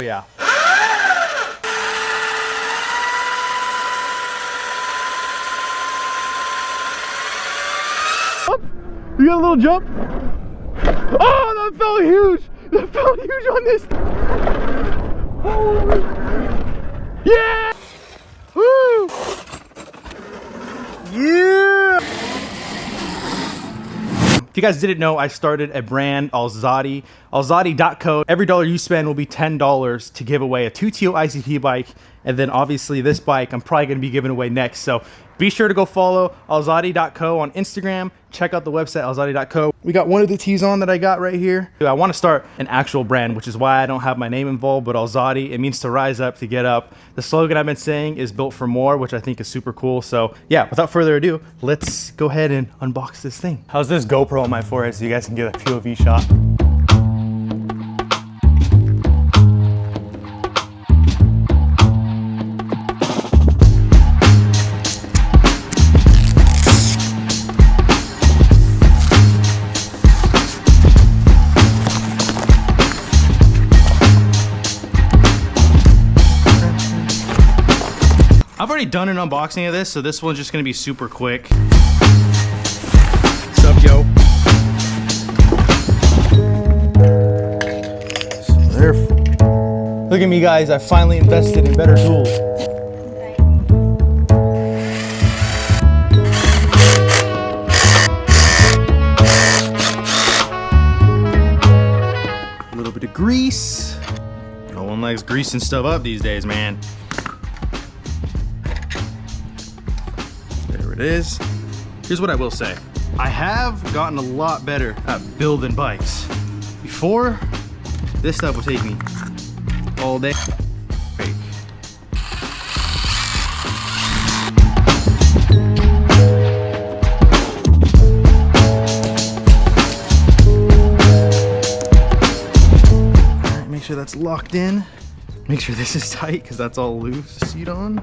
yeah. You got a little jump. Oh, that felt huge. That felt huge on this. Holy. Yeah. Woo. Yeah. If you guys didn't know, I started a brand, Alzati. Alzati.co. Every dollar you spend will be $10 to give away a 2TO ICP bike. And then obviously this bike I'm probably going to be giving away next. So be sure to go follow Alzati.co on Instagram. Check out the website, Alzati.co. We got one of the tees on that I got right here. I want to start an actual brand, which is why I don't have my name involved, but Alzati, it means to rise up, to get up. The slogan I've been saying is built for more, which I think is super cool. So yeah, without further ado, let's go ahead and unbox this thing. How's this GoPro on my forehead so you guys can get a POV shot? I've already done an unboxing of this, so this one's just gonna be super quick. What's up, yo? Look at me, guys. I finally invested in better tools. A little bit of grease. No one likes greasing stuff up these days, man. It is. Here's what I will say. I have gotten a lot better at building bikes. Before, this stuff would take me all day. All right, make sure that's locked in. Make sure this is tight because that's all loose. Seat on.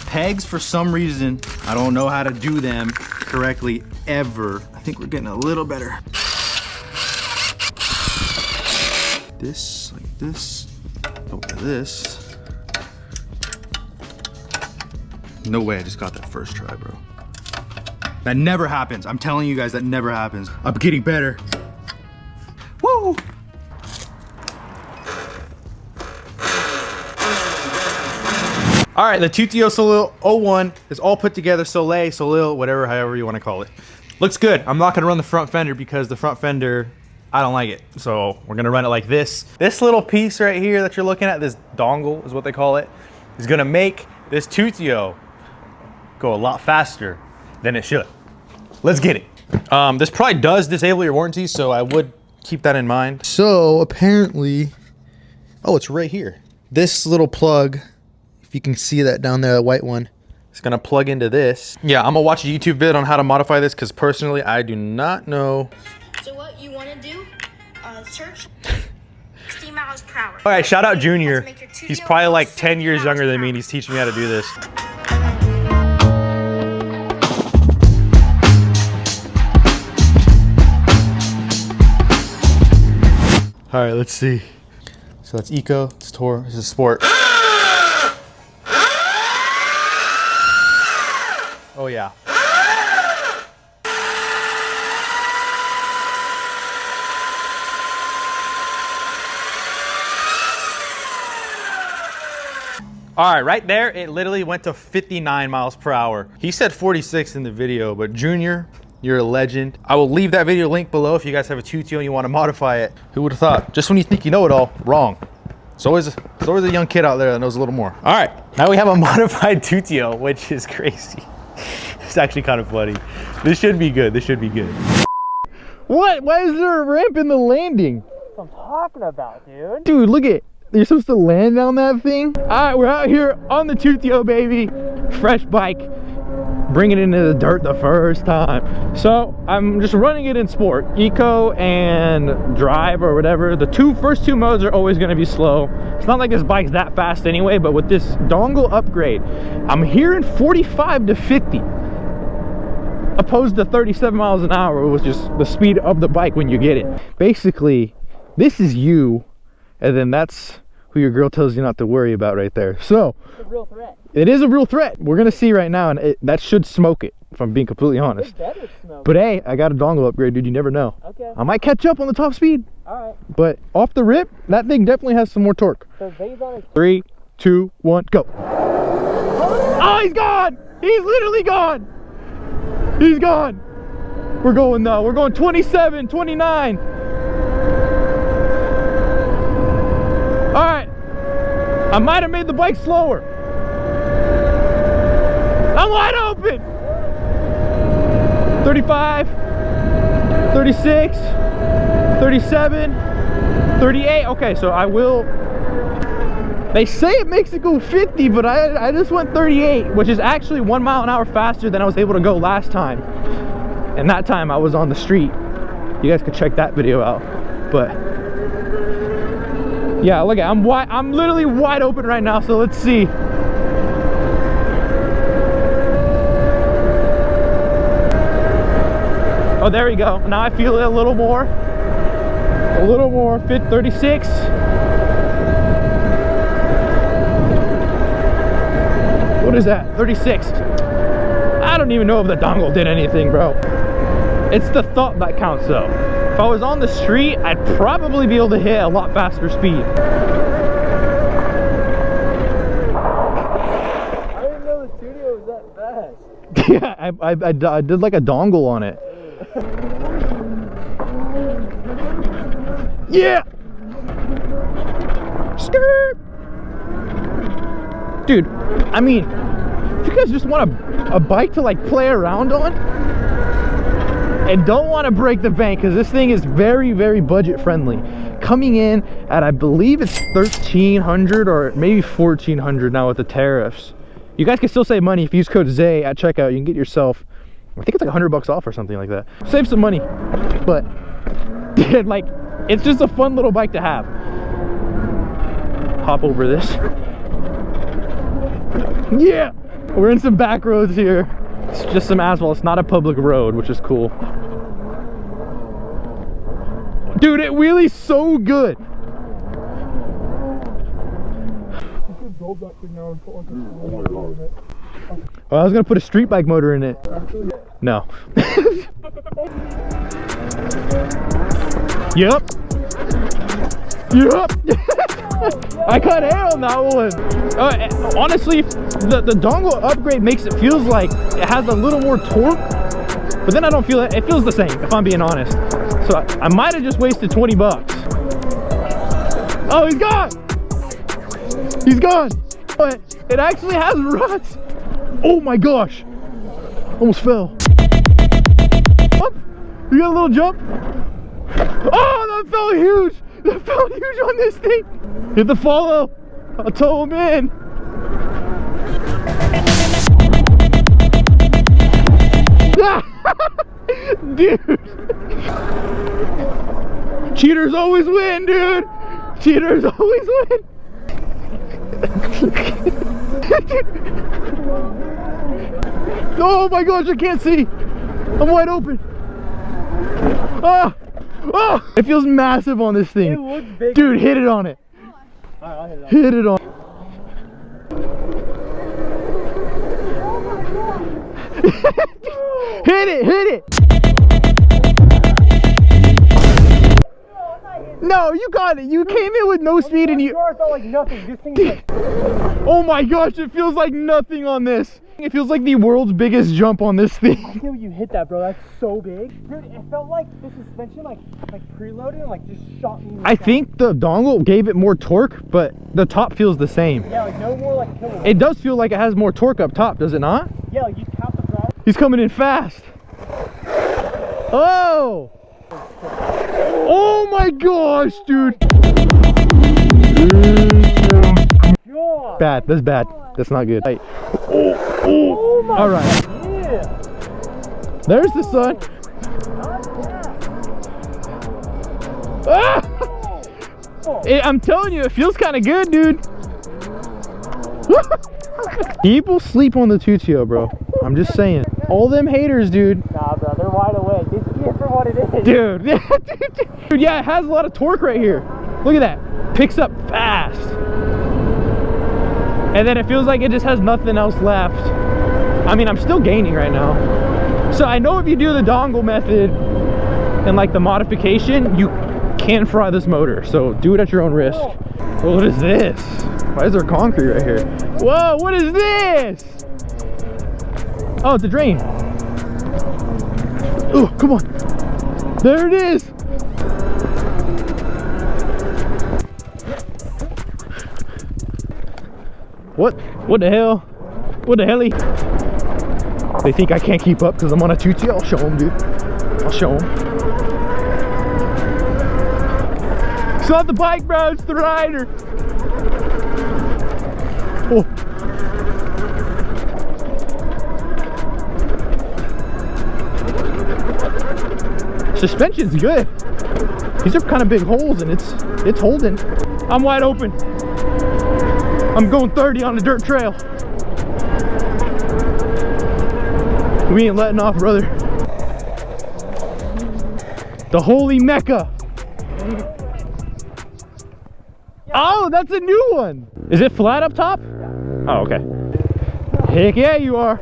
Pegs, for some reason, I don't know how to do them correctly ever. I think we're getting a little better. This, like this, over this. No way I just got that first try, bro. That never happens. I'm telling you guys, that never happens. I'm getting better. Woo! All right, the 2TO Solis 01 is all put together. Solis, whatever, however you want to call it. Looks good. I'm not gonna run the front fender because the front fender, I don't like it. So we're gonna run it like this. This little piece right here that you're looking at, this dongle is what they call it, is gonna make this 2TO go a lot faster than it should. Let's get it. This probably does disable your warranty, so I would keep that in mind. So apparently, oh, it's right here. This little plug, if you can see that down there, the white one, it's gonna plug into this. Yeah, I'm gonna watch a YouTube vid on how to modify this because personally, I do not know. So what you wanna do, search 60 miles per hour. All right, shout out Junior. He's probably like 10 years younger than me and he's teaching me how to do this. All right, let's see. So that's Eco, it's Tour, this is Sport. Oh yeah. All right, right there, it literally went to 59 miles per hour. He said 46 in the video, but Junior, you're a legend. I will leave that video link below if you guys have a 2TO and you want to modify it. Who would have thought? Just when you think you know it all, wrong. There's always a young kid out there that knows a little more. All right, now we have a modified 2TO, which is crazy. It's actually kind of funny. This should be good. This should be good. What? Why is there a ramp in the landing? That's what I'm talking about, dude. Dude, look at, you're supposed to land on that thing? All right, we're out here on the 2TO, baby. Fresh bike. Bringing it into the dirt the first time. So I'm just running it in Sport, Eco and Drive or whatever. The first two modes are always gonna be slow. It's not like this bike's that fast anyway, but with this dongle upgrade, I'm hearing 45 to 50. Opposed to 37 miles an hour, which is the speed of the bike when you get it. Basically, this is you, and then that's who your girl tells you not to worry about right there. So It's a real threat. it is a real threat. We're gonna see right now, and that should smoke it, if I'm being completely honest. It better smoke. But hey, I got a dongle upgrade, dude. You never know. Okay. I might catch up on the top speed. Alright. But off the rip, that thing definitely has some more torque. So Zay's on his 3, 2, 1, go. Oh, he's gone! He's literally gone! He's gone! We're going now. We're going 27, 29. Alright. I might have made the bike slower. I'm wide open! 35, 36, 37, 38. Okay, so I will... They say it makes it go 50, but I just went 38, which is actually 1 mile an hour faster than I was able to go last time. And that time I was on the street. You guys could check that video out. But yeah, look at, I'm literally wide open right now, so let's see. Oh, there we go. Now I feel it a little more. A little more. 36. What is that? 36. I don't even know if the dongle did anything, bro. It's the thought that counts, though. If I was on the street, I'd probably be able to hit a lot faster speed. I didn't know the studio was that fast. Yeah, I did like a dongle on it. Yeah! Skirt! Dude, I mean, if you guys just want a bike to like play around on and don't want to break the bank, because this thing is very, very budget friendly, coming in at, I believe it's 1,300 or maybe 1,400 now with the tariffs. You guys can still save money if you use code ZAY at checkout. You can get yourself, I think it's like $100 off or something like that. Save some money. But dude, like, it's just a fun little bike to have. Hop over this. Yeah, we're in some back roads here. It's just some asphalt. It's not a public road, which is cool. Dude, it wheelies so good. Oh, I was gonna put a street bike motor in it. No. Yep. Yep. I cut hair on that one. Honestly, the dongle upgrade makes it feels like it has a little more torque, but then I don't feel it. It feels the same, if I'm being honest. So I might have just wasted 20 bucks. Oh, he's gone. He's gone. But it actually has ruts. Oh my gosh. Almost fell. Up. You got a little jump. Oh, that felt huge. That felt huge on this thing. Hit the follow. I'll tow him in. Dude. Cheaters always win, dude. Cheaters always win. Oh my gosh, I can't see. I'm wide open. Oh, oh, it feels massive on this thing. It looks big. Dude, hit it on it. Alright, I'll hit it on. Hit it on. Hit it, hit it. No, you got it. You came in with no speed and you... I felt like nothing. This thing is like... Oh my gosh, it feels like nothing on this. It feels like the world's biggest jump on this thing. I feel you hit that, bro. That's so big. Dude, it felt like the suspension like preloaded and like just shot me in the I sky. think the dongle gave it more torque, but the top feels the same. Yeah, like no more like kilowatts. It does feel like it has more torque up top, does it not? Yeah, like you tap the throttle. He's coming in fast. Oh! Oh my gosh, dude! God. Bad, that's bad. That's not good. Hey. Oh my. All right. Yeah. There's the sun. Ah! I'm telling you, it feels kind of good, dude. People sleep on the 2TO, bro. I'm just saying. All them haters, dude. Nah, bro, they're wide awake. They see it for what it is. Dude. Dude, yeah, it has a lot of torque right here. Look at that. picks up fast. And then it feels like it just has nothing else left. I mean, I'm still gaining right now. So I know if you do the dongle method and like the modification, you can fry this motor. So do it at your own risk. Oh, what is this? Why is there concrete right here? Whoa, what is this? Oh, it's a drain. Oh, come on. There it is. What the hell? What the helly? They think I can't keep up because I'm on a 2T. I'll show them, dude. I'll show them. It's not the bike, bro. It's the rider. Oh. Suspension's good. These are kind of big holes and it's holding. I'm wide open. I'm going 30 on the dirt trail. We ain't letting off, brother. The holy Mecca. Oh, that's a new one. Is it flat up top? Oh, okay. Heck yeah, you are.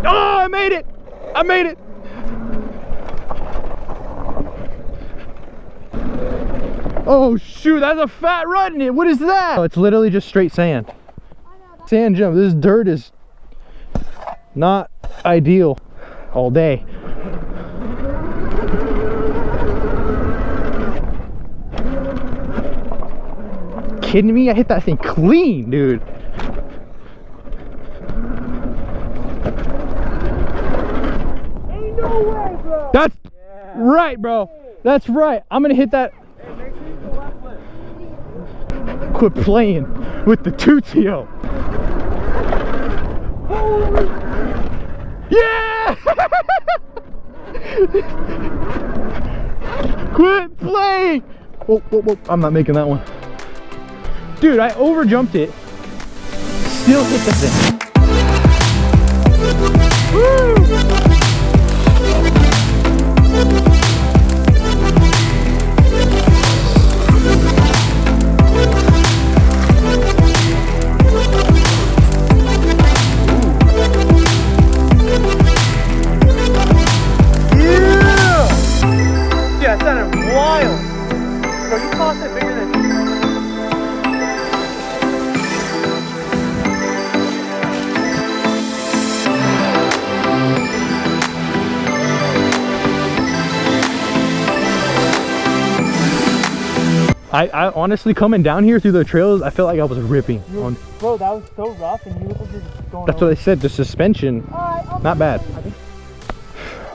Oh, I made it. I made it. Oh shoot, that's a fat rut in it. What is that? Oh, it's literally just straight sand. Sand jump. This dirt is not ideal all day. Kidding me? I hit that thing clean, dude. Ain't no way, bro. That's right, bro. That's right. I'm gonna hit that. Quit playing with the 2TO. Yeah! Quit playing! Whoa, whoa, whoa. I'm not making that one. Dude, I overjumped it. Still hit the thing. Woo! I honestly, coming down here through the trails, I felt like I was ripping. Bro, that was so rough, and you look like you're just going. That's what they said. The suspension, not bad.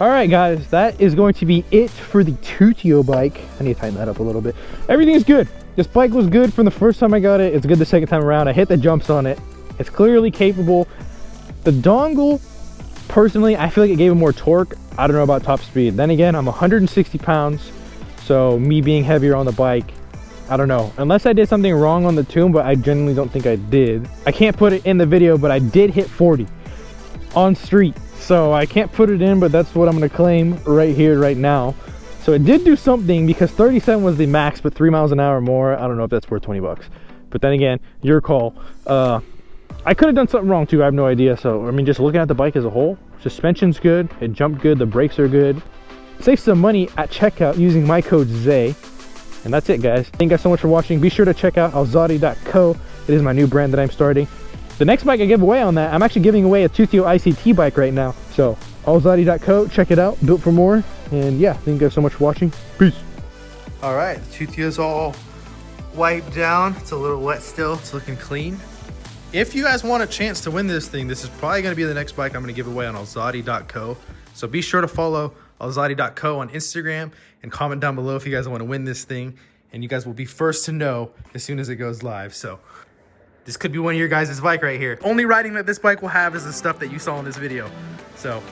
All right, guys, that is going to be it for the 2TO bike. I need to tighten that up a little bit. Everything is good. This bike was good from the first time I got it. It's good the second time around. I hit the jumps on it. It's clearly capable. The dongle, personally, I feel like it gave it more torque. I don't know about top speed. Then again, I'm 160 pounds, so me being heavier on the bike, I don't know. Unless I did something wrong on the tune, but I genuinely don't think I did. I can't put it in the video, but I did hit 40 on street. So I can't put it in, but that's what I'm gonna claim right here, right now. So it did do something, because 37 was the max, but 3 miles an hour more. I don't know if that's worth 20 bucks. But then again, your call. I could have done something wrong too, I have no idea. So, I mean, just looking at the bike as a whole, suspension's good, it jumped good, the brakes are good. Save some money at checkout using my code ZAY. And that's it, guys. Thank you guys so much for watching. Be sure to check out alzadi.co. It is my new brand that I'm starting. The next bike I give away on that, I'm actually giving away a 2TO ICT bike right now. So alzadi.co, check it out, built for more. And yeah, thank you guys so much for watching. Peace. All right, the 2TO's all wiped down. It's a little wet still. It's looking clean. If you guys want a chance to win this thing, this is probably going to be the next bike I'm going to give away on alzadi.co. So be sure to follow alzadi.co on Instagram and comment down below if you guys want to win this thing. And you guys will be first to know as soon as it goes live. So this could be one of your guys' bike right here. Only riding that this bike will have is the stuff that you saw in this video. So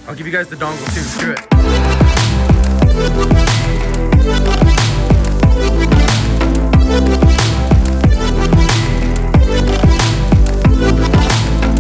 I'll give you guys the dongle too. Screw it.